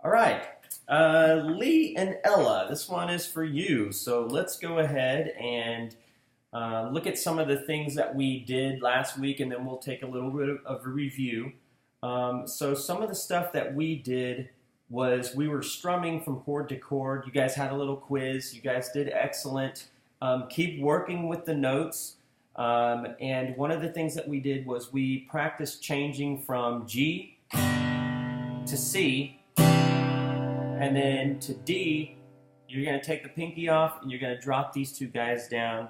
All right, Lee and Ella, this one is for you. So let's go ahead and look at some of the things that we did last week, and then we'll take a little bit of a review. So some of the stuff that we did was we were strumming from chord to chord. You guys had a little quiz. You guys did excellent. Keep working with the notes. And one of the things that we did was we practiced changing from G to C, and then to D. You're going to take the pinky off and you're going to drop these two guys down,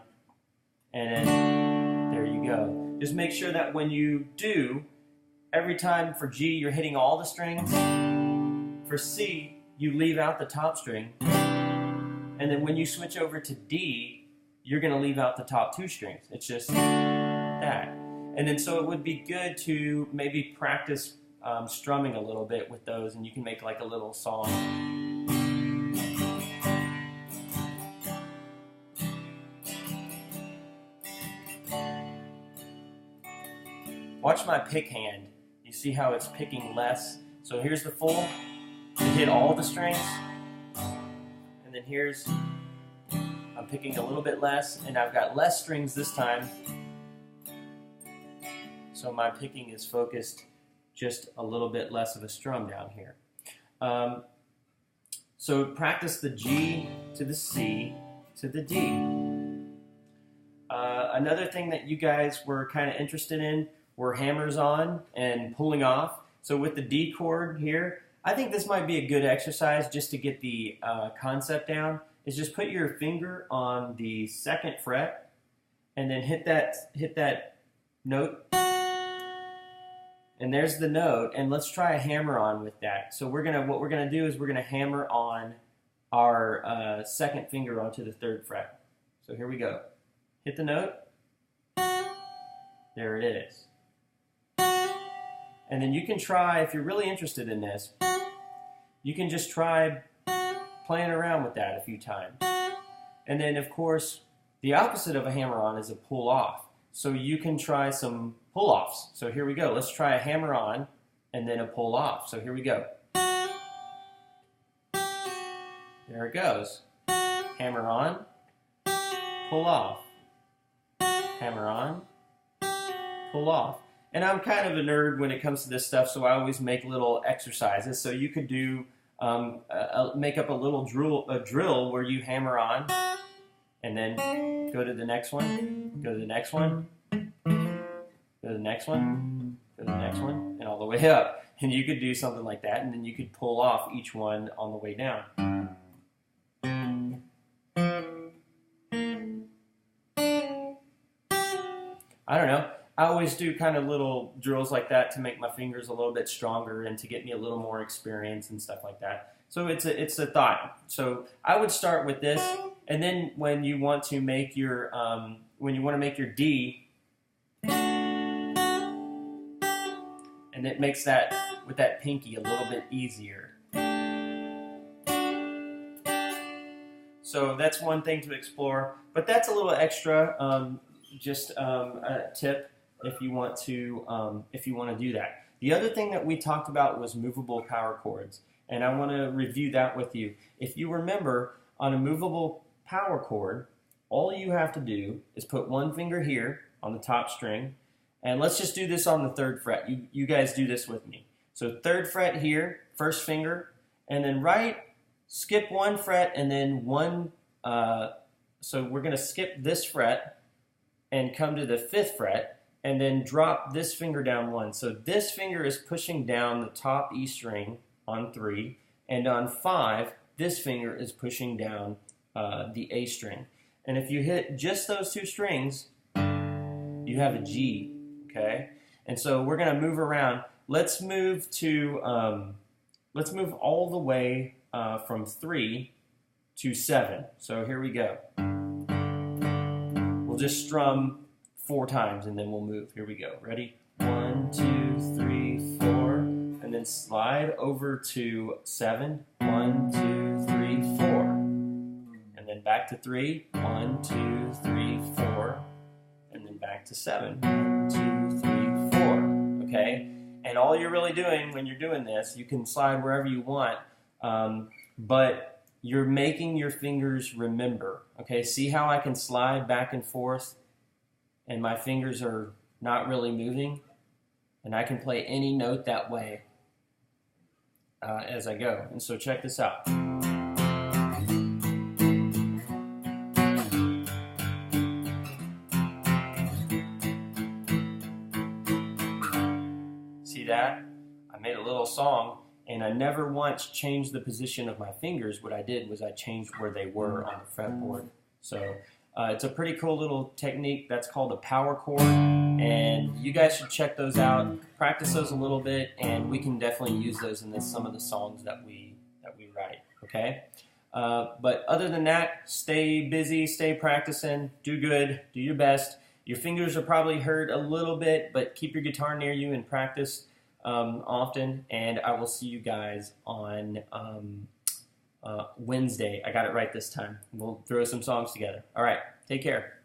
and then there you go. Just make sure that when you do, every time for G you're hitting all the strings. For C you leave out the top string, and then when you switch over to D you're going to leave out the top two strings. It's just that. And then so it would be good to maybe practice strumming a little bit with those, and you can make like a little song. Watch my pick hand. You see how it's picking less? So here's the full to hit all the strings, and then here's I'm picking a little bit less, and I've got less strings this time, so my picking is focused just a little bit less of a strum down here. So practice the G to the C to the D. Another thing that you guys were kind of interested in were hammers on and pulling off. So with the D chord here, I think this might be a good exercise just to get the concept down, is just put your finger on the second fret and then hit that note. And there's the note, and let's try a hammer on with that. So what we're gonna do is we're gonna hammer on our second finger onto the third fret. So here we go. Hit the note. There it is. And then you can try, if you're really interested in this, you can just try playing around with that a few times. And then of course, the opposite of a hammer on is a pull off. So you can try some pull-offs. So here we go. Let's try a hammer on and then a pull off. So here we go. There it goes. Hammer on, pull off. Hammer on, pull off. And I'm kind of a nerd when it comes to this stuff, so I always make little exercises. So you could do, make up a little drill where you hammer on and then go to the next one, go to the next one, go to the next one, go to the next one, and all the way up. And you could do something like that, and then you could pull off each one on the way down. I don't know. I always do kind of little drills like that to make my fingers a little bit stronger and to get me a little more experience and stuff like that. So it's a thought. So I would start with this, and then when you want to make your D, and it makes that with that pinky a little bit easier. So that's one thing to explore, but that's a little extra, just a tip if you want to do that. The other thing that we talked about was movable power chords, and I want to review that with you. If you remember, on a movable power chord, all you have to do is put one finger here on the top string, and let's just do this on the third fret. You guys do this with me. So third fret here, first finger, and then skip one fret, and then one, so we're going to skip this fret and come to the fifth fret, and then drop this finger down one. So this finger is pushing down the top E string on 3, and on 5, this finger is pushing down the A string. And if you hit just those two strings, you have a G, okay? And so we're gonna move around. Let's move all the way from 3 to 7. So here we go. We'll just strum 4 times and then we'll move. Here we go. Ready? 1, 2, 3, 4, and then slide over to 7. 1, 2, 3, 4, and then back to 3. 1, 2, 3, 4, and then back to 7. 1, 2, 3, 4. Okay. And all you're really doing when you're doing this, you can slide wherever you want, But you're making your fingers remember. Okay, see how I can slide back and forth and my fingers are not really moving? And I can play any note that way as I go. And so check this out. See that? I made a little song, and I never once changed the position of my fingers. What I did was I changed where they were on the fretboard. So it's a pretty cool little technique that's called a power chord, and you guys should check those out. Practice those a little bit, and we can definitely use those in some of the songs that we write. Okay. But other than that, stay busy, stay practicing, do good, do your best. Your fingers are probably hurt a little bit, but keep your guitar near you and practice often. And I will see you guys on Wednesday. I got it right this time. We'll throw some songs together. All right, take care.